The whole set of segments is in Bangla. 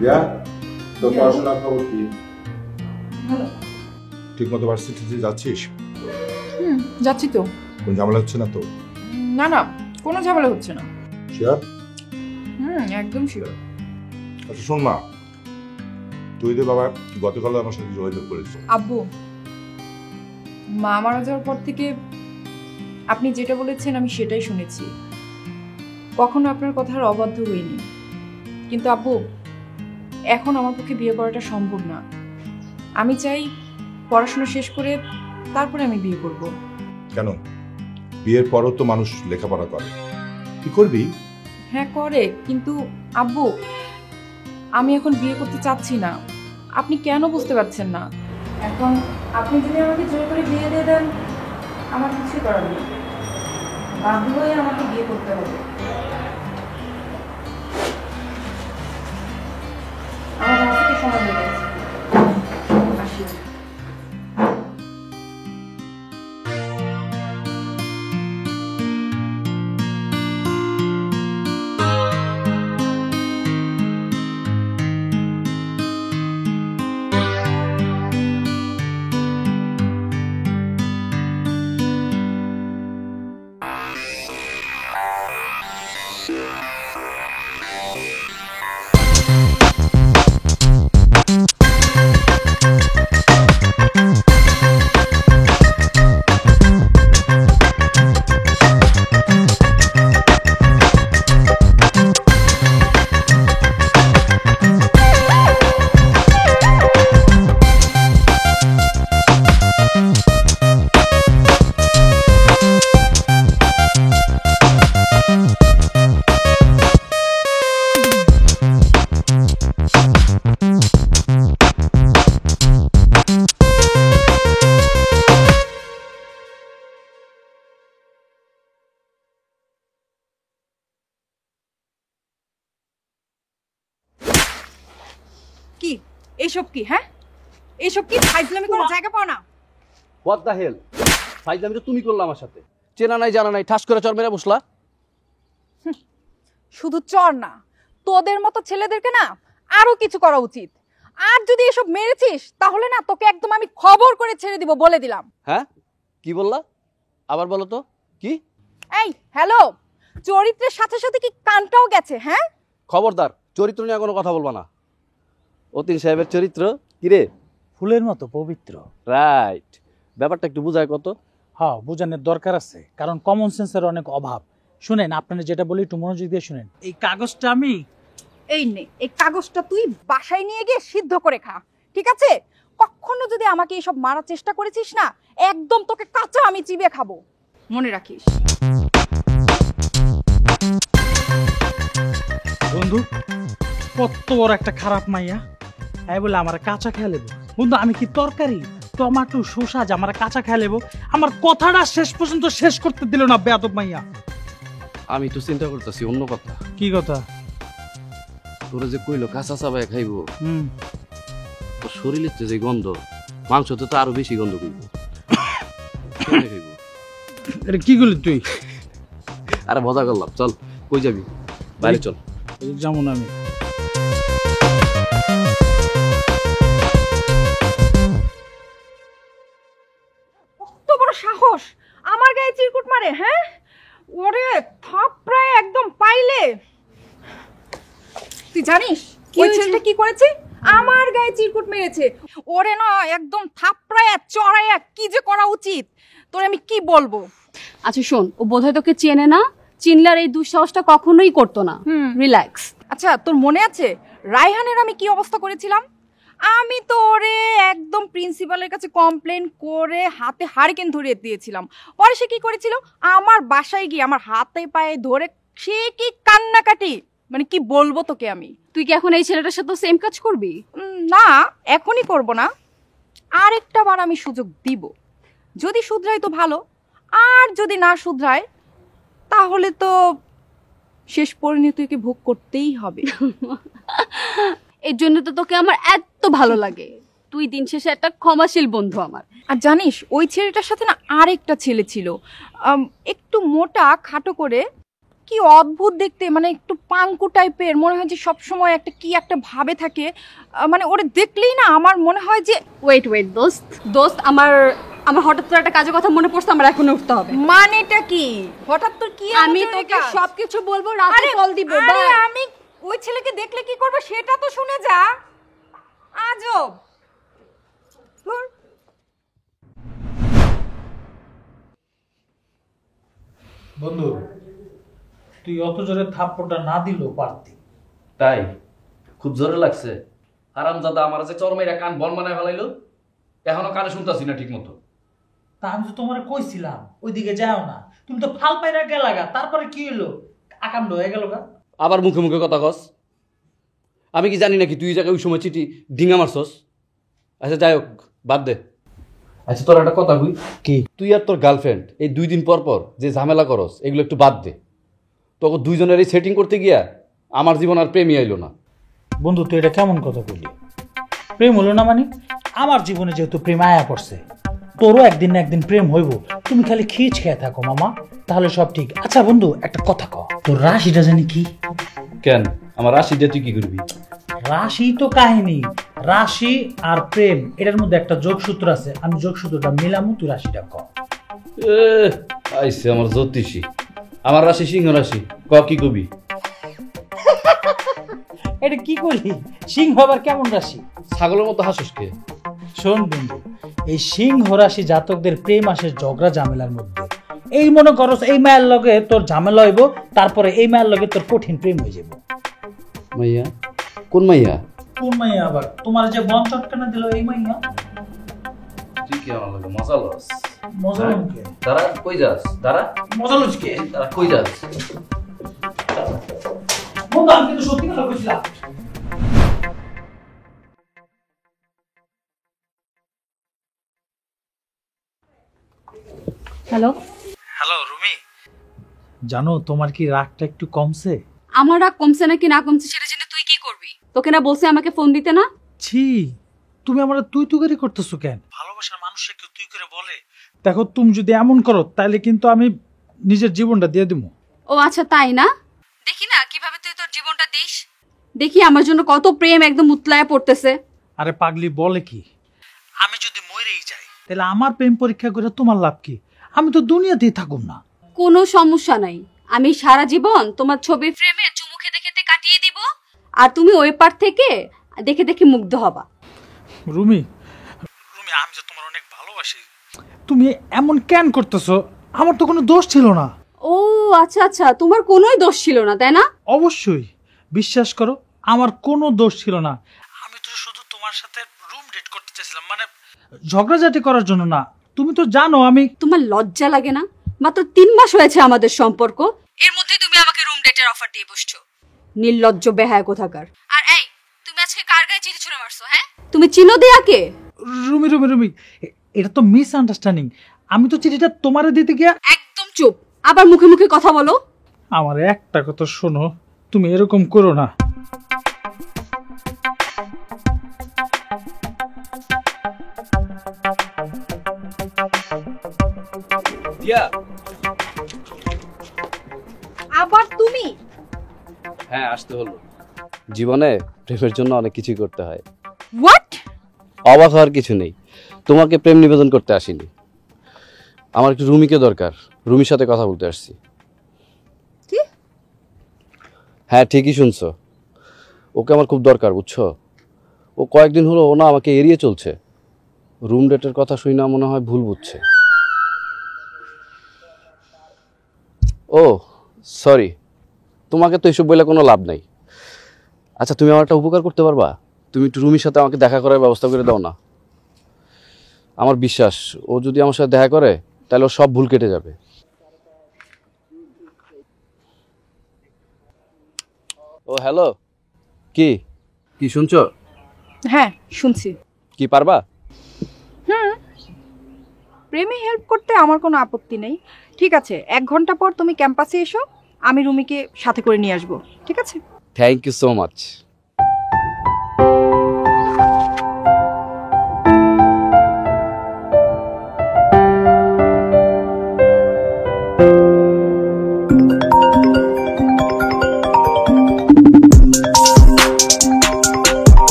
দিয়া তো পড়াশোনা খবর কি? ঠিক মতো ভার্সিটিতে যাচ্ছিস? যাচ্ছি তো। কোন ঝামেলা হচ্ছে না তো? না না, কোনো ঝামেলা হচ্ছে না। শিওর? একদম শিওর। আচ্ছা শোন মা, তুই রে বাবা গতকাল আমার সাথে যোগাযোগ করেছিস। আব্বু, মা মারা যাওয়ার পর থেকে আপনি যেটা বলেছেন আমি সেটাই শুনেছি, কখনো আপনার কথার অবাধ্য হইনি। কিন্তু আব্বু, এখন আমার পক্ষে বিয়ে করাটা সম্ভব না। আমি চাই পড়াশোনা শেষ করে তারপরে আমি বিয়ে করব। কেন? বিয়ের পরও তো মানুষ লেখাপড়া করে, কি করবি? হ্যাঁ করে, কিন্তু আব্বু আমি এখন বিয়ে করতে চাচ্ছি না। আপনি কেন বুঝতে পারছেন না? এখন আপনি যদি আমাকে জোর করে বিয়ে দিয়ে দেন, আমার কিছু করার নেই, বাধ্য হয়ে আমাকে বিয়ে করতে হবে। আমার হাতে সময় হয়ে গেছে, আসি। কি এইসব কি? হ্যাঁ, এইসব কি? ফাইজলামি করার জায়গা পাও না। What the hell? ফাইজলামি তো তুমি করলা আমার সাথে। চেনা নাই জানা নাই ঠাস করে চর মেরে বসলা। শুধু চর না, তোদের মতো ছেলেদেরকে না আরো কিছু করা উচিত। আর যদি এসব মেরেছিস তাহলে না তোকে একদম আমি খবর করে ছেড়ে দিব, বলে দিলাম। হ্যাঁ, কি বললা? আবার বলো তো কি? এই হ্যালো, চরিত্রের সাথে সাথে কি কানটাও গেছে? হ্যাঁ, খবরদার, চরিত্র নিয়ে কোনো কথা বলবা না। অতীন সাহেবের চরিত্র কিরে? ফুলের মতো পবিত্র। রাইট, ব্যাপারটা একটু বুঝায় কত। হ্যাঁ, বোঝানোর দরকার আছে, কারণ কমন সেন্সের অনেক অভাব। শুনেন, আপনারা যেটা বলি একটু মনোযোগ দিয়ে শুনেন। এই কাগজটা আমি এই নে, এই কাগজটা তুই বাসায় নিয়ে গিয়ে সিদ্ধ করে খা, ঠিক আছে? কখনো যদি আমাকে এইসব মারার চেষ্টা করেছিস না, একদম তোকে কাঁচা আমি চিবিয়ে খাবো, মনে রাখিস। বন্ধু, কত বড় একটা খারাপ মাইয়া, হ্যাঁ বলে আমার কাঁচা খেয়ে লেবো। বন্ধু, আমি কি তরকারি? টমাটো শসা যে আমার কাঁচা খেয়ে লেবো? আমার কথাটা শেষ পর্যন্ত শেষ করতে দিল না বেয়াদব মাইয়া। আমি তো চিন্তা করতেছি অন্য কথা। কি কথা? তোরা যে কইলো কাঁচা চাবাই খাইবো, তোর শরীরের যে গন্ধ, মাংস তো আরো বেশি গন্ধ করবো। খাইবো এটা কি করলি তুই? আরে মজা করলাম। চল, কই যাবি? বাইরে চল। যেমন আমি কত বড় সাহস আমার গায়ে চিরকুট মারে! হ্যাঁ, ওরে থাপড়ায় একদম পাইলে। তুই জানিস ওই ছেলেটা কি করেছে? আমার গায়ে চিরকুট মেরেছে। ওরে না একদম থাপড়ায় চড়াইয়া কি যে করা উচিত তোর আমি কি বলবো। আচ্ছা শোন, ও বোধহয় তোকে চেনে না, চিনলে আর এই দুঃসাহসটা কখনোই করতো না। রিল্যাক্স। আচ্ছা, তোর মনে আছে রায়হানের আমি কি অবস্থা করেছিলাম? আমি তো ওরে একদম প্রিন্সিপালের কাছে কমপ্লেন করে হাতে হারিকেন ধরিয়ে দিয়েছিলাম। পরে সে কি করেছিল, আমার বাসায় গিয়ে আমার হাতে পায়ে ধরে সে কি কান্নাকাটি, মানে কি বলবো তোকে আমি। তুই কি এখন এই ছেলেটার সাথে সেম কাজ করবি? না, এখনই করব না, আরেকটা বার আমি সুযোগ দিব। যদি শুধরায় তো ভালো, আর যদি না শুধরায় তাহলে তো শেষ পরিণতিকে ভোগ করতেই হবে। এর জন্য তো তোকে আমার এত ভালো লাগে। তুই দিন শেষে একটা ক্ষমাশীল বন্ধু আমার। আর জানিস ওই ছেলেটার সাথে না আরেকটা ছেলে ছিল, একটু মোটা খাটো করে, কি অদ্ভুত দেখতে, মানে একটু পাঙ্কু টাইপের, মনে হয় যে সবসময় একটা কি একটা ভাবে থাকে। মানে ওরে দেখলেই না আমার মনে হয় যে ওয়েট দোস্ত দোস্ত, আমার আমার হঠাৎ করে একটা কাজের কথা মনে পড়ছে, আমার এখন উঠতে হবে। মানেটা কি? হঠাৎ তোর কি? আমি তোকে সবকিছু বলবো, রাতে কল দিব। আরে আমি ওই ছেলেকে দেখলে কি করব সেটা তো শুনে যা। আজব। বন্ধু, তুই অত জোরে থাপ্পড়টা না দিলেও পারতি। তাই খুব জোরে লাগছে। হারামজাদা আমার যে চরমেরা কান বন বানায় ফেলাইলো, এখনো কানে শুনতাছি না ঠিক মতো। তা আমি তো তোমার কইছিলাম ওইদিকে যাও না, তুমি তো ফাল পাইরা গেলাগা, তারপরে কি হলো? আকামড হয়ে গেল গা। আবার মুখে মুখে কথা কস। আমি কি জানি নাকি তুই এই জায়গায় ওই সময় চিঠি ডিঙা মারছস? আচ্ছা যাই হোক, বাদ দে। আচ্ছা তোর একটা কথা কই, কি? তুই আর তোর গার্লফ্রেন্ড এই 2 দিন পর পর যে ঝামেলা করস, এগুলো একটু বাদ দে। তোকে দুইজনের এই সেটিং করতে গিয়া আমার জীবন আর প্রেমই আইলো না। বন্ধু, তুই এটা কেমন কথা বললি? প্রেম হলো না মানে? আমার জীবনে যেহেতু প্রেম আয়া পড়ছে, তোরও একদিন না একদিন প্রেম হইব। তুমি খালি খিচ খেয়ে থাকো মামা, তাহলে সব ঠিক। আচ্ছা বন্ধু, একটা কথা কও, তোর রাশিটা জানি কি? কেন আমার রাশি দিয়ে তুই কি করবি? রাশি তো কাহিনী, রাশি আর প্রেম এটার মধ্যে একটা যোগসূত্র আছে। আমি যোগসূত্রটা মিলামু, তুই রাশিটা ক। আইসে আমার জ্যোতিষী, আমার রাশি সিংহ রাশি, ক কি কবি? এটা কি করলি? সিংহ আবার কেমন রাশি? ছাগলের মতো হাসুসকে। শোন বন্ধু, এই সিংহ রাশি জাতকদের প্রেম আসে ঝগড়া ঝামেলার মধ্যে। এই মনে করো এই মায়ের লগে তোর ঝামেলা হইব, তারপরে এই মায়ের লগে তোর কঠিন প্রেম হয়ে যাব। মাইয়া? কোন মাইয়া? কোন মাইয়া আবার? তোমার যে বন চটকানা দিল এই মাইয়া। তুই কি আমার লাগে মজা লস? মজা লঙ্কে দাঁড়া, কই যাস? দাঁড়া, মজা লুচকে দাঁড়া, কই যাস? বন্ধু, আমি কিন্তু সত্যি কথা কইছিলাম। হ্যালো হ্যালো রুমি, জানো তোমার কি রাগটা একটু কমছে? আমার রাগ কমছে নাকি না কমছে সেটা জেনে তুই কি করবি? তোকে না বলছে আমাকে ফোন দিতে না? ছি, তুমি আমার তুই তুকারি করতেছো কেন? ভালোবাসার মানুষকে কেউ তুই করে বলে? দেখো, তুমি যদি এমন করো তাহলে কিন্তু আমি নিজের জীবনটা দিয়ে দিব। ও আচ্ছা, তাই না? দেখি না কিভাবে তুই তোর জীবনটা দিস। দেখি আমার জন্য কত প্রেম একদম উতলায় পড়তেছে। আরে পাগলি, বলে কি? আমি যদি মরেই যাই তাহলে আমার প্রেম পরীক্ষা করে তোমার লাভ কি? আমি তো দুনিয়াতেই থাকুম না। কোনো সমস্যা নাই, আমি সারা জীবন তোমার ছবির ফ্রেমে চুমু খেতে খেতে কাটিয়ে দিব, আর তুমি ওই পার থেকে দেখে দেখে মুগ্ধ হবা। রুমি, রুমি, আমি যে তোমার অনেক ভালোবাসি। তুমি এমন কেন করতেছো? আমার তো কোনো দোষ ছিল না। ও আচ্ছা আচ্ছা, তোমার কোনোই দোষ ছিল না, তাই না? অবশ্যই, বিশ্বাস করো, আমার কোনো দোষ ছিল না। আমি তো শুধু তোমার সাথে রুম ডেট করতে চাইছিলাম, মানে ঝগড়াঝাটি করার জন্য না। তুমি তো জানো আমি। তোমার লজ্জা লাগে না? মাত্র 3 মাস হয়েছে আমাদের সম্পর্ক, এর মধ্যে তুমি আমাকে রুম ডেটের অফার দিয়ে বসছো। নির্লজ্জ বেহায়া কোথাকার। আর এই, তুমি আজকে কার গায়ে চিঠি ছুঁড়ে মারছো? হ্যাঁ, তুমি চিনো দেয়াকে? রুমি রুমি রুমি, এটা তো মিস আন্ডারস্ট্যান্ডিং। আমি তো চিঠিটা তোমারে দিতে গিয়া। একদম চুপ, আবার মুখে মুখে কথা বলো। আমার একটা কথা শোনো, তুমি এরকম করো না। আবার তুমি? হ্যাঁ, আসতে হলো। জীবনে প্রেমের জন্য অনেক কিছুই করতে হয়। হোয়াট? অবাক হওয়ার কিছু নেই, তোমাকে প্রেম নিবেদন করতে আসিনি। আমার একটু রুমিকে দরকার, রুমির সাথে কথা বলতে আসছি। কি? হ্যাঁ, ঠিকই শুনছো, ওকে আমার খুব দরকার, বুঝছো? ও কয়েকদিন হলো ও না আমাকে এড়িয়ে চলছে। রুম ডেটের কথা শুই না মনে হয় ভুল বুঝছে। ও সরি, তোমাকে তো এসব বলে কোনো লাভ নাই। আচ্ছা, তুমি আমার একটা উপকার করতে পারবা? তুমি একটু রুমির সাথে আমাকে দেখা করার ব্যবস্থা করে দাও না। আমার বিশ্বাস, ও যদি আমার সাথে দেখা করে তাহলে ও সব ভুল কেটে যাবে। ও হ্যালো, কি কি শুনছো? হ্যাঁ, শুনছি। কি পারবা? প্রেমে হেল্প করতে আমার কোনো আপত্তি নেই। ঠিক আছে, 1 ঘন্টা পর তুমি ক্যাম্পাসে এসো, আমি রুমিকে সাথে করে নিয়ে আসবো। ঠিক আছে? Thank you so much.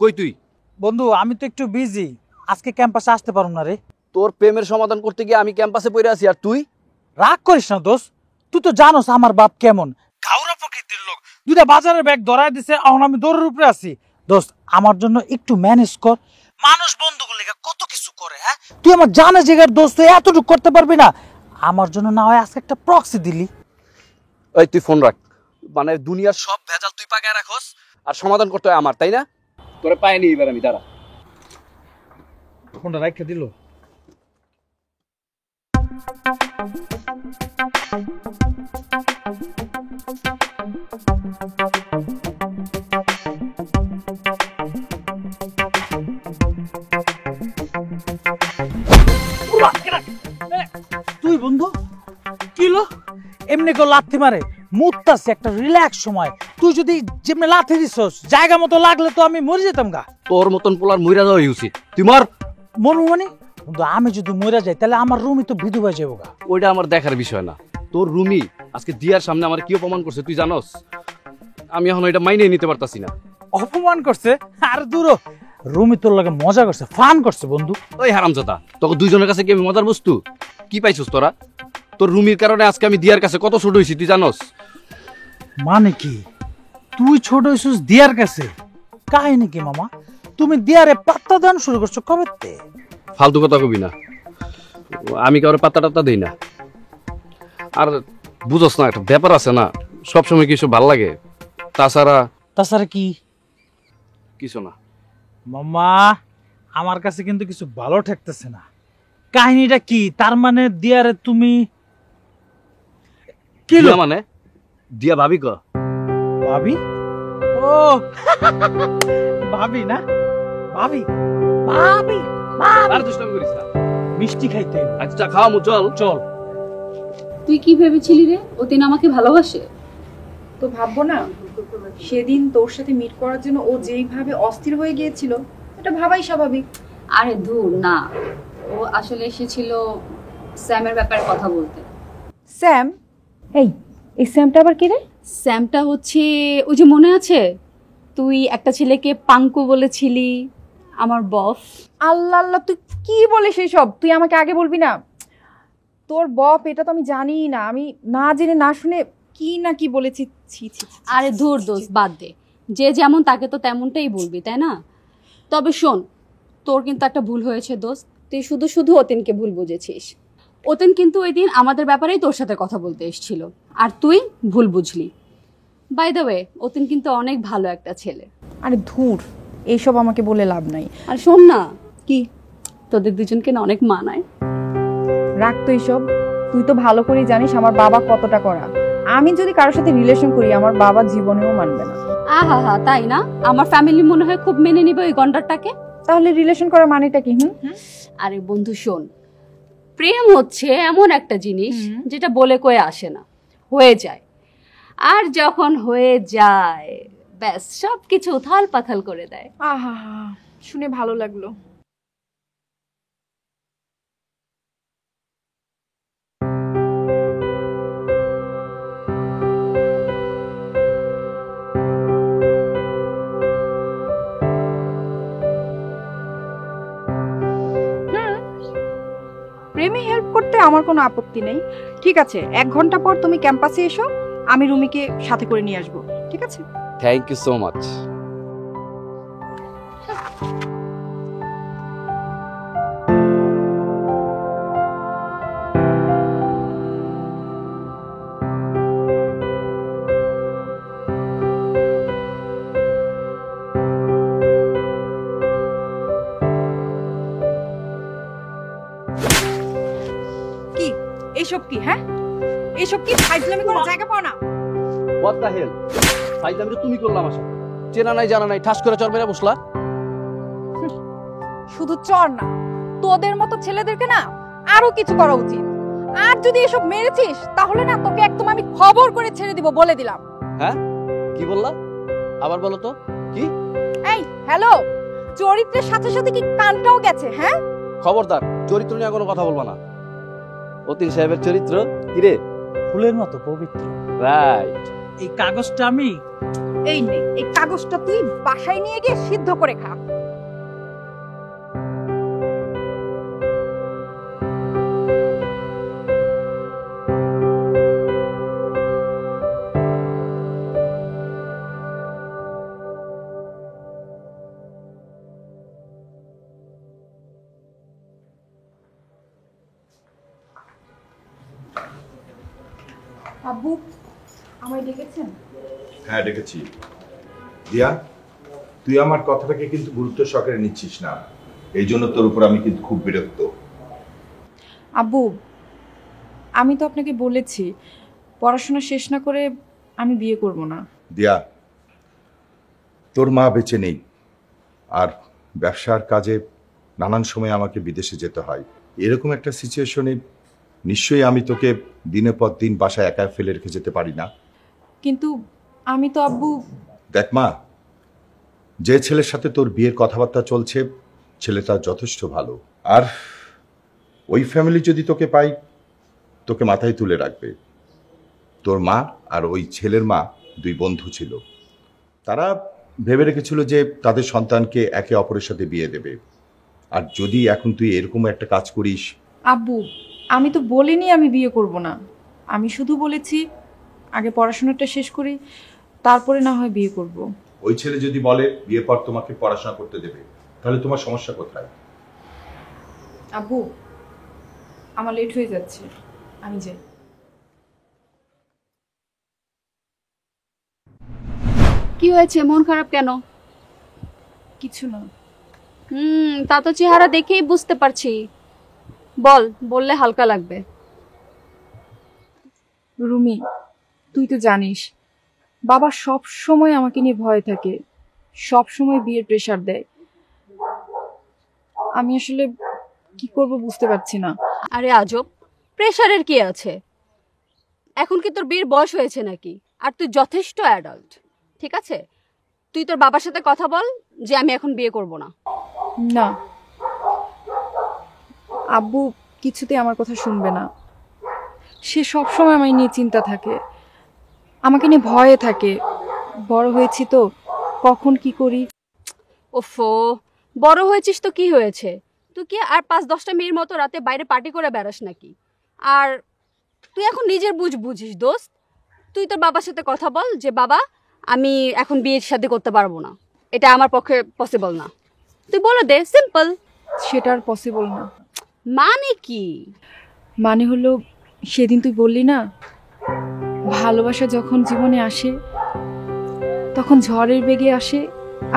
কই তুই? বন্ধু আমি তো একটু বিজি, আজকে ক্যাম্পাসে আসতে পারুম না রে। তোর প্রেমের সমাধান করতে গিয়ে আমি ক্যাম্পাসে পড়ে আছি, আর তুই? রাগ করিস না দোস্ত, তুই তো জানোস আমার বাপ কেমন গাউরা প্রকৃতির লোক। দুইটা বাজারের ব্যাগ ধরাই দিছে, এখন আমি দৌড়ের উপরে আছি। দোস্ত আমার জন্য একটু ম্যানেজ কর। মানুষ বন্ধুগুলো কত কিছু করে, হ্যাঁ তুই আমার জানা জায়গার দোস্ত এতটুকু করতে পারবি না? আমার জন্য না হয় আজকে একটা প্রক্সি দিলি। ওই তুই ফোন রাখ। মানে দুনিয়ার সব ভেজাল তুই পাকায় রাখোস, আর সমাধান করতে হয় আমার, তাই না? তোরে পাইনি এবার আমি, দাঁড়া। ফোনটা রাখতে দিল। তুই বন্ধু কিলো এমনি কেউ লাথি মারে? মুত্তাছে একটা রিল্যাক্স সময়, তুই যদি যেমনি লাথি দিছস জায়গা মতো লাগলে তো আমি মরে যেতাম গা। তোর মতন পোলার মইরা যাওয়াই উচিত। তুই মর। মরু মানে? কিন্তু আমি যদি মরে যাই তাহলে আমার রুমই তো বিধবা যাবো গা। ওইটা আমার দেখার বিষয় না। তোর রুমি আজকে দিয়ার সামনে আমার কি অপমান করছে তুই জানোস? আমি এখন এটা মাইনে নিতে পারতাছি না। অপমান করছে? আর দূর, রুমি তোর লাগে মজা করছে, ফান করছে বন্ধু। ওই হারামজাদা, তোকে দুইজনের কাছে কি আমি মজার বস্তু? কি পাইছিস তোরা? তোর রুমির কারণে আজকে আমি দিয়ার কাছে কত ছোট হয়েছি তুই জানোস? মানে কি তুই ছোট হইছিস দিয়ার কাছে? কাহিনী কি মামা? তুমি দিয়ারে পাত্তা দান শুরু করছো কবে? ফালতু কথা কবি না, আমি কারোর পাত্তা টাত্তা দিই না। আর বুঝোস না, একটা ব্যাপার আছে না, সবসময় কিছু ভাল লাগে। তাছাড়া কি? কিছু না মামা, আমার কাছে কিন্তু কিছু ভালো ঠেকতেছে না। কাহিনীটা কি? তার মানে দিয়ারে তুমি কি দিয়া মানে? দিয়া ভাবি ক? ভাবি? ও ভাবি না, ভাবি ভাবি আর দুষ্টামি করিস না। মিষ্টি খাইতে। আচ্ছা খাওয়া মু, চল চল। তুই কি ভেবেছিলি রে অতীন আমাকে ভালোবাসে? তো ভাববো না, সেদিন তোর সাথে মিট করার জন্য ও যেইভাবে অস্থির হয়ে গিয়েছিল, এটা ভাবাই স্বাভাবিক। আরে ধুর না, ও আসলে এসেছিল স্যামের ব্যাপারে কথা বলতে। স্যাম? এই স্যামটা আবার কি রে? স্যামটা হচ্ছে ওই যে মনে আছে তুই একটা ছেলেকে পাঙ্কু বলেছিলি, আমার বস। আল্লাহ আল্লাহ, তুই কি বলিস এইসব? তুই আমাকে আগে বলবি না? তোর বপ এটা তো আমি জানি না, আমি না জেনে না শুনে কি না কি বলেছি। ছি ছি ছি। আরে ধুর দোস্ত, বাদ দে, যে যেমন তাকে তো তেমনটাই বলবি, তাই না? তবে শোন, তোর কিন্তু একটা ভুল হয়েছে দোস্ত, তুই শুধু শুধু অতীনকে ভুল বুঝেছিস। অতীন কিন্তু ওই দিন আমাদের ব্যাপারেই তোর সাথে কথা বলতে এসেছিল, আর তুই ভুল বুঝলি। বাই দ্য ওয়ে, অতীন কিন্তু অনেক ভালো একটা ছেলে। আরে ধুর, এইসব আমাকে বলে লাভ নাই। আর শোন না, কি তোদের দুজনকে না অনেক মানায়। রাখ তো এইসব, তুই তো ভালো করেই জানিস আমার বাবা কতটা করা। আমি যদি কারোর সাথে রিলেশন করি আমার বাবা জীবনেও মানবে না। আহা হা, তাই না? আমার ফ্যামিলি মনে হয় খুব মেনে নিবে ওই গন্ডারটাকে। তাহলে রিলেশন করার মানেটা কি? আরে বন্ধু শোন, প্রেম হচ্ছে এমন একটা জিনিস যেটা বলে কয়ে আসে না, হয়ে যায়। আর যখন হয়ে যায় ব্যাস সবকিছু উথাল পাথাল করে দেয়। আহা, শুনে ভালো লাগলো। প্রেমে হেল্প করতে আমার কোনো আপত্তি নেই। ঠিক আছে, 1 ঘন্টা পর তুমি ক্যাম্পাসে এসো, আমি রুমিকে সাথে করে নিয়ে আসবো। ঠিক আছে? Thank you so much. কি এইসব কি? হ্যাঁ, এইসব কি? ফাইজলামি করার জায়গা পাও না? হোয়াট দ্য হেল? ফাইজলামিটা তুমি করলা আমার সাথে। চেনা নাই জানা নাই ঠাস করে চর মেরে বসলা। শুধু চর না, তোদের মতো ছেলেদেরকে না আরো কিছু করা উচিত। আর যদি এসব মেরেছিস তাহলে না তোকে একদম আমি খবর করে ছেড়ে দিব, বলে দিলাম। হ্যাঁ কি বললা? আবার বলো তো কি? এই হ্যালো, চরিত্রের সাথে সাথে কি কানটাও গেছে? হ্যাঁ খবরদার, চরিত্র নিয়ে কোনো কথা বলবা না। অতীন সাহেবের চরিত্র কি রে? ফুলের মতো পবিত্র। রাইট। এই কাগজটা আমি এই নে, এই কাগজটা তুই বাসায় নিয়ে গিয়ে সিদ্ধ করে খা। আব্বু আমায় ডেকেছেন? হ্যাঁ ডেকেছি। দিয়া, তুই আমার কথাটাকে কিন্তু গুরুত্ব সহকারে নিচ্ছিস না, এই জন্য তোর উপর আমি কিন্তু খুব বিরক্ত। আব্বু, আমি তো আপনাকে বলেছি পড়াশোনা শেষ না করে আমি বিয়ে করব না। দিয়া, তোর মা বেঁচে নেই, আর ব্যবসার কাজে নানান সময় আমাকে বিদেশে যেতে হয়। এরকম একটা সিচুয়েশনে নিশ্চয়ই আমি তোকে দিনের পর দিন বাসায় একা ফেলে রেখে যেতে পারি না। কিন্তু আমি তো আব্বু। দেখ মা, যে ছেলের সাথে তোর বিয়ের কথাবার্তা চলছে ছেলেটা যথেষ্ট ভালো, আর ওই ফ্যামিলি যদি তোকে পাই তোকে মাথায় তুলে রাখবে। তোর মা আর ওই ছেলের মা দুই বন্ধু ছিল, তারা ভেবে রেখেছিল যে তাদের সন্তানকে একে অপরের সাথে বিয়ে দেবে। আর যদি এখন তুই এরকম একটা কাজ করিস। আব্বু, আমি তো বলিনি আমি বিয়ে করব না, আমি শুধু বলেছি আগে পড়াশোনাটা শেষ করি, তারপরে না হয় বিয়ে করব। ওই ছেলে যদি বলে বিয়ের পর তোমাকে পড়াশোনা করতে দেবে, তাহলে তোমার সমস্যা কোথায়? আব্বু, আমার লেট হয়ে যাচ্ছে, আমি যাই। কি হয়েছে, মন খারাপ কেন? কিছু না। তা তো চেহারা দেখেই বুঝতে পারছি। বল, বললে হালকা লাগবে। রুমি, তুই তো জানিস বাবা সব সময় আমাকে নিয়ে ভয় থাকে, সব সময় বিয়ের প্রেশার দেয়। আমি আসলে কি করব বুঝতে পারছি না। আরে আজব, প্রেশারের কি আছে? এখন কি তোর বিয়ের বয়স হয়েছে নাকি? আর তুই যথেষ্ট অ্যাডাল্ট, ঠিক আছে? তুই তোর বাবার সাথে কথা বল যে আমি এখন বিয়ে করব না। না, আব্বু কিছুতে আমার কথা শুনবে না। সে সব সময় আমায় নিয়ে চিন্তা থাকে, আমাকে নিয়ে ভয়ে থাকে। বড় হয়েছি তো, কখন কি করি। ওফো, বড় হয়েছিস তো কি হয়েছে? তুই কি আর 5-10টা মেয়ের মতো রাতে বাইরে পার্টি করে বেড়াস নাকি? আর তুই এখন নিজের বুঝিস দোস্ত। তুই তোর বাবার সাথে কথা বল যে বাবা, আমি এখন বিয়ের শাদী করতে পারবো না, এটা আমার পক্ষে পসিবল না। তুই বলে দে, সিম্পল। সেটা আর পসিবল না। মানে কি? মানে হলো, সেদিন তুই বললি না ভালোবাসা যখন জীবনে আসে তখন ঝড়ের বেগে আসে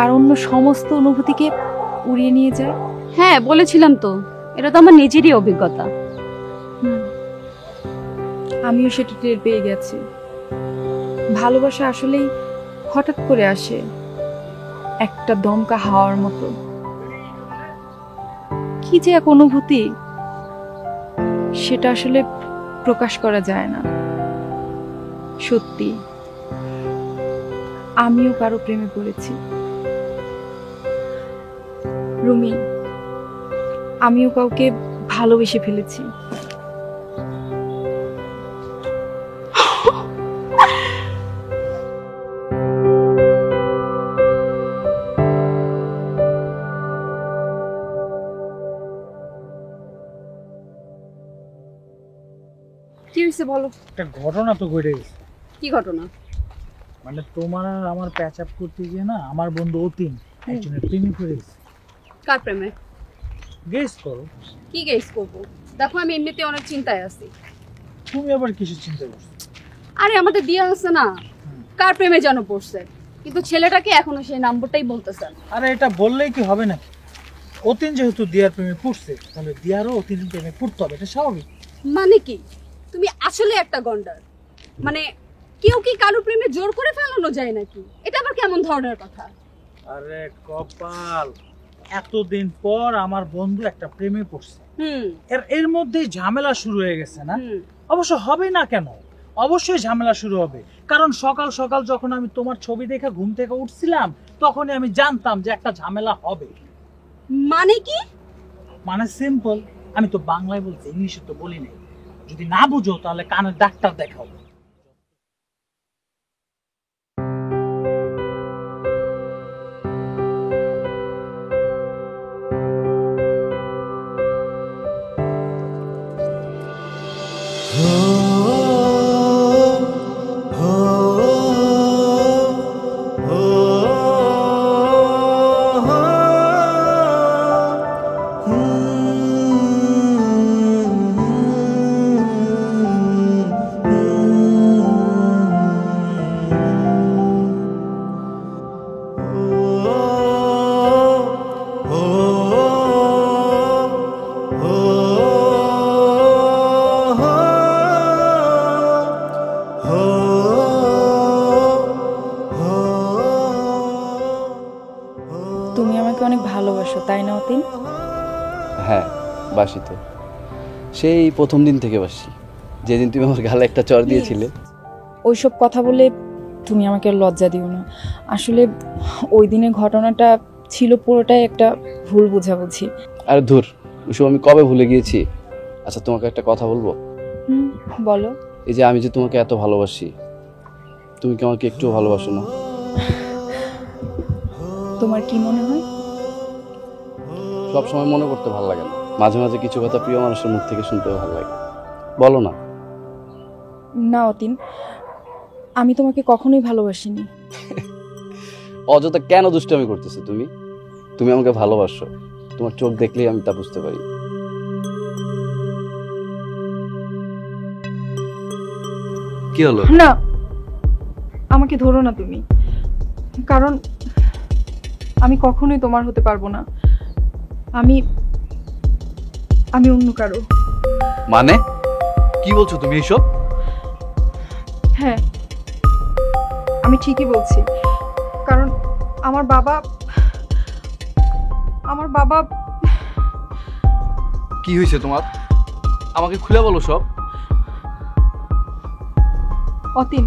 আর অন্য সমস্ত অনুভূতিকে উড়িয়ে নিয়ে যায়। হ্যাঁ বলেছিলাম তো, এটা তো আমার নিজেরই অভিজ্ঞতা। আমিও সেটা টের পেয়ে গেছি। ভালোবাসা আসলেই হঠাৎ করে আসে, একটা দমকা হাওয়ার মতো। কি যে এক অনুভূতি, সেটা আসলে প্রকাশ করা যায় না। সত্যি আমিও কারো প্রেমে পড়েছি রুমি, আমিও কাউকে ভালোবেসে ফেলেছি। কি হয়েছে বলো? একটা ঘটনা তো ঘটে গেছে। কি ঘটনা? মানে তোমার আর আমার প্যাচ আপ করতে গিয়ে না, আমার বন্ধু অতীন একজনের প্রেমে পড়ে গেছে। কার প্রেমে? গেস করো। কি গেস করবো? দেখো আমি এমনিতে অনেক চিন্তায় আছি। তুমি আবার কিছু চিন্তা করছো? আরে আমাদের দিয়া আছে না, কার প্রেমে যেন পড়ছে, কিন্তু ছেলেটাকে এখনো সেই নাম্বারটাই বলতেছে। আরে এটা বললেই কি হবে নাকি? অতীন যেহেতু দিয়ার প্রেমে পড়ছে, তাহলে দিয়ারও অতীন প্রেমে পড়তে হবে, এটা স্বাভাবিক। মানে কি? তুমি আসলে একটা গন্ডার। মানে কেউ কি কারো প্রেমে জোর করে ফেলানো যায় নাকি? এটা আবার কেমন ধরনের কথা? আরে কপাল, এতদিন পর আমার বন্ধু একটা প্রেমে পড়ছে, এর মধ্যেই ঝামেলা শুরু হয়ে গেছে না? অবশ্য হবে না কেন, অবশ্যই ঝামেলা শুরু হবে। কারণ সকাল সকাল যখন আমি তোমার ছবি দেখে ঘুম থেকে উঠছিলাম, তখনই আমি জানতাম যে একটা ঝামেলা হবে। মানে কি? মানে সিম্পল, আমি তো বাংলায় বলছি, ইংলিশে তো বলি নাই। যদি না বুঝো তাহলে কানের ডাক্তার দেখাও। তুমি আমাকে অনেক ভালোবাসো তাই না অতীন? হ্যাঁ, বাসি তো। সেই প্রথম দিন থেকে বাসি, যেদিন তুমি আমার গালে একটা চড় দিয়েছিলে। ওইসব কথা বলে তুমি আমাকে আর লজ্জা দিও না। আসলে ওই দিনের ঘটনাটা ছিল পুরোটাই একটা ভুল বোঝাবুঝি। আরে ধুর, ওসব আমি কবে ভুলে গিয়েছি। আচ্ছা, তোমাকে একটা কথা বলবো? বলো। এই যে আমি যে তোমাকে এত ভালোবাসি, তুমি কি আমাকে একটু ভালোবাসো না? তোমার কি মনে হয়? সব সময় মনে করতে ভালো লাগে না, মাঝে মাঝে কিছু কথা প্রিয় মানুষের মুখ থেকে শুনতেও ভালো লাগে। বলো না। না অতীন, আমি তোমাকে কখনোই ভালোবাসিনি। অযথা কেন দুষ্টামি করতেছো তুমি? তুমি আমাকে ভালোবাসো, তোমার চোখ দেখলেই আমি তা বুঝতে পারি। কি হলো? না, আমাকে ধরো না তুমি, কারণ আমি কখনোই তোমার হতে পারবো না। আমি আমি অন্য কারো। মানে কি বলছো তুমি এইসব? হ্যাঁ, আমি ঠিকই বলছি, কারণ আমার বাবা কি হয়েছে তোমার? আমাকে খুলে বলো সব। অতীন,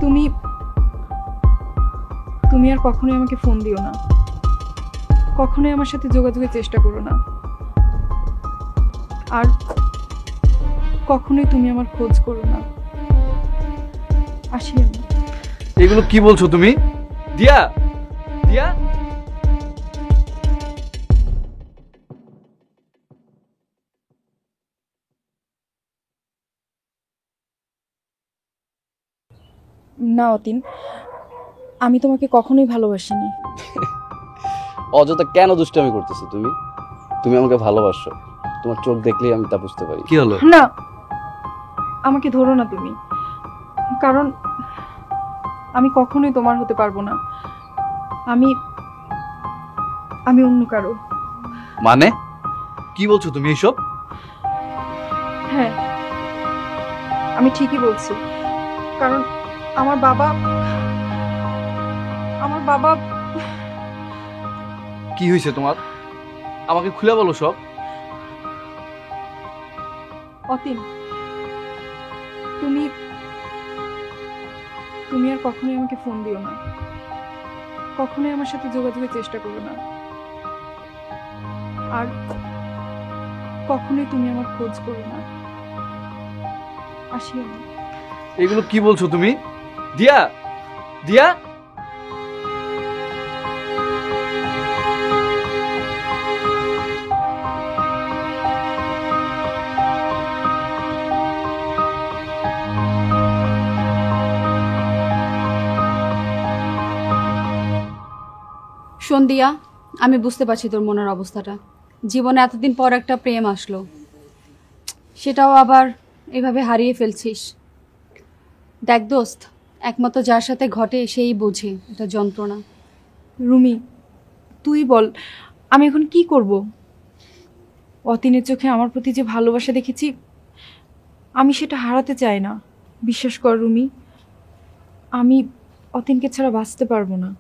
তুমি তুমি আর কখনোই আমাকে ফোন দিও না, কখনোই আমার সাথে যোগাযোগের চেষ্টা করো না, আর কখনোই তুমি আমার খোঁজ করো না। আসি আমি। এগুলো কি বলছো তুমি? দিয়া, দিয়া, না অতীন, আমি তোমাকে কখনোই ভালোবাসিনি। অযথা কেন দুষ্টামি করতেছো তুমি? তুমি আমাকে ভালোবাসো, তোমার চোখ দেখলেই আমি তা বুঝতে পারি। কি হলো? না, আমাকে ধরো না তুমি, কারণ আমি কখনোই তোমার হতে পারবো না। আমি আমি অন্য কারো। মানে কি বলছো তুমি এইসব? হ্যাঁ, আমি ঠিকই বলছি, কারণ আমার বাবা কি হয়েছে তোমার? আমাকে খুলে বলো সব। অতীন, তুমি তুমি আর কখনোই আমাকে ফোন দিও না, কখনোই আমার সাথে যোগাযোগের চেষ্টা করো না, আর কখনোই তুমি আমার খোঁজ করো না। আসি আমি। এগুলো কি বলছো তুমি? দিয়া, দিয়া, শোন দিয়া, আমি বুঝতে পারছি তোর মনের অবস্থাটা। জীবনে এতদিন পর একটা প্রেম আসলো, সেটাও আবার এভাবে হারিয়ে ফেলছিস। দেখ দোস্ত, একমাত্র যার সাথে ঘটে সেই বোঝে এটা যন্ত্রণা। রুমি, তুই বল আমি এখন কি করব? অতীনের চোখে আমার প্রতি যে ভালোবাসা দেখেছি, আমি সেটা হারাতে চাই না। বিশ্বাস কর রুমি, আমি অতীনকে ছাড়া বাঁচতে পারবো না,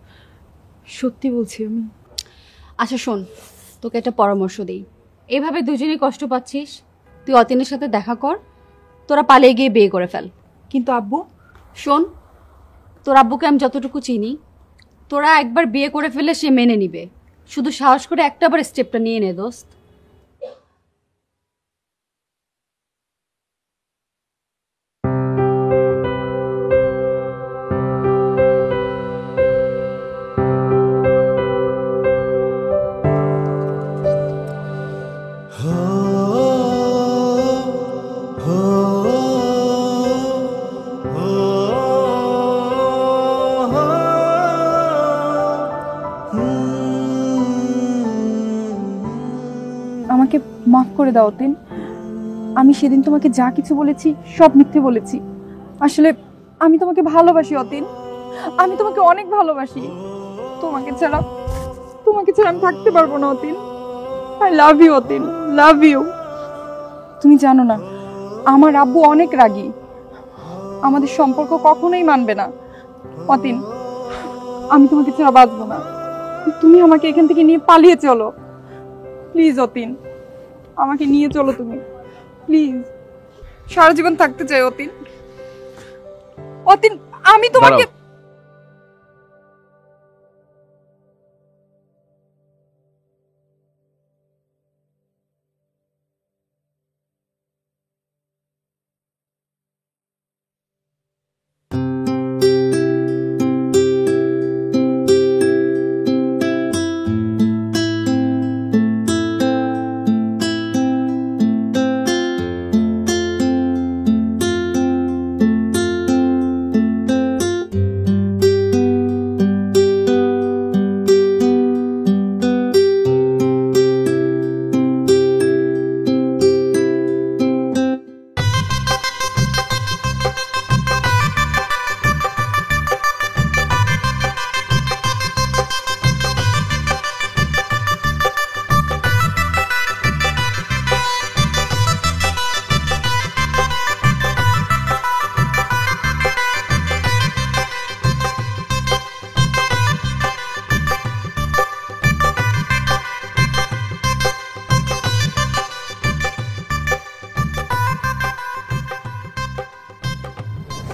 সত্যি বলছি আমি। আচ্ছা শোন, তোকে একটা পরামর্শ দিই। এভাবে দুজনেই কষ্ট পাচ্ছিস, তুই অতীনের সাথে দেখা কর, তোরা পালিয়ে গিয়ে বিয়ে করে ফেল। কিন্তু আব্বু? শোন, তোর আব্বুকে আমি যতটুকু চিনি, তোরা একবার বিয়ে করে ফেলে সে মেনে নিবে। শুধু সাহস করে একটাবার স্টেপটা নিয়ে নে দোস্ত। দাও অতীন। আমি সেদিন তোমাকে যা কিছু বলেছি সব মিথ্যে বলেছি। আসলে আমি তোমাকে ভালোবাসি অতীন, আমি তোমাকে অনেক ভালোবাসি। তোমাকে ছাড়া আমি থাকতে পারবো না Atin. I love you Atin, love you. তুমি জানো না আমার আব্বু অনেক রাগী, আমাদের সম্পর্ক কখনোই মানবে না। অতীন, আমি তোমাকে ছাড়া বাঁচবো না। তুমি আমাকে এখান থেকে নিয়ে পালিয়ে চলো প্লিজ অতীন, আমাকে নিয়ে চলো তুমি প্লিজ। সারা জীবন থাকতে চাই অতীন। অতীন, আমি তোমাকে দাঁড়াও।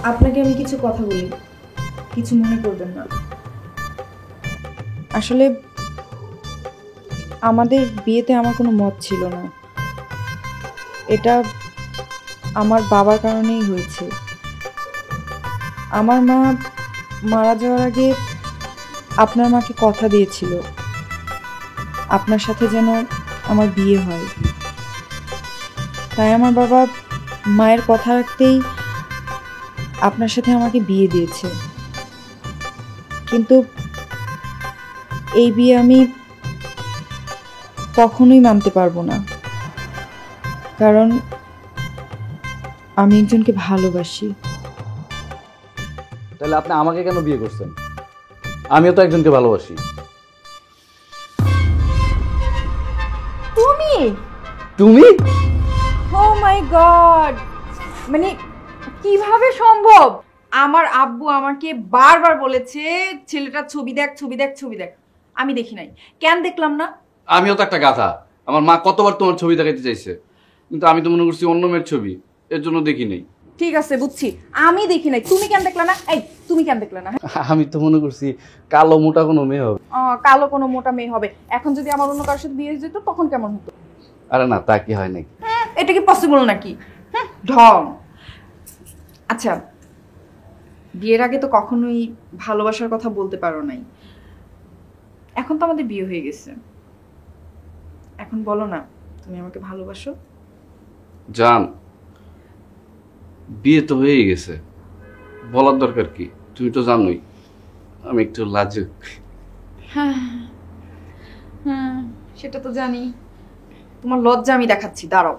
আপনাকে আমি কিছু কথা বলি, কিছু মনে করবেন না। আসলে আমাদের বিয়েতে আমার কোনো মত ছিল না, এটা আমার বাবার কারণেই হয়েছে। আমার মা মারা যাওয়ার আগে আপনার মাকে কথা দিয়েছিল আপনার সাথে যেন আমার বিয়ে হয়। তাই আমার বাবা মায়ের কথা রাখতেই আপনার সাথে আমাকে বিয়ে দিয়েছে। কিন্তু এই বিয়ে আমি কখনোই মানতে পারবো না, কারণ আমি একজনকে ভালোবাসি। তাহলে আপনি আমাকে কেন বিয়ে করছেন? আমিও তো একজনকে ভালোবাসি। তুমি? তুমি? ও মাই গড, মানে কিভাবে সম্ভব? আমার আব্বু আমাকে বারবার বলেছে ছেলেটার ছবি দেখ, ছবি দেখ, ছবি দেখ। আমি দেখি নাই, কেন দেখলাম না? আমিও তো একটা গাধা। আমার মা কতবার তোমার ছবি দেখাইতে চাইছে, কিন্তু আমি তো মনে করছি অন্য মেয়ের ছবি, এর জন্য দেখি নাই। ঠিক আছে বুঝছি, আমি দেখি নাই, তুমি কেন দেখলা না? এই তুমি কেন দেখলা না? আমি তো মনে করছি কালো মোটা কোনো মেয়ে হবে। কালো কোনো মোটা মেয়ে হবে। এখন যদি আমার অন্য কারোর সাথে বিয়ে হয়ে যেত তখন কেমন হতো? আরে না, তা কি হয় নাকি? এটা কি পসিবল নাকি? ঢং। আচ্ছা, বিয়ের আগে তো কখনোই ভালোবাসার কথা বলতে পারো নাই, এখন তো আমাদের বিয়ে হয়ে গেছে, এখন বলো না তুমি আমাকে ভালোবাসো। জান, বিয়ে তো হয়েই গেছে, বলার দরকার কি? তুমি তো জানোই আমি একটু লাজুক। হ্যাঁ হ্যাঁ, সেটা তো জানি। তোমার লজ্জা আমি দেখাচ্ছি, দাঁড়াও।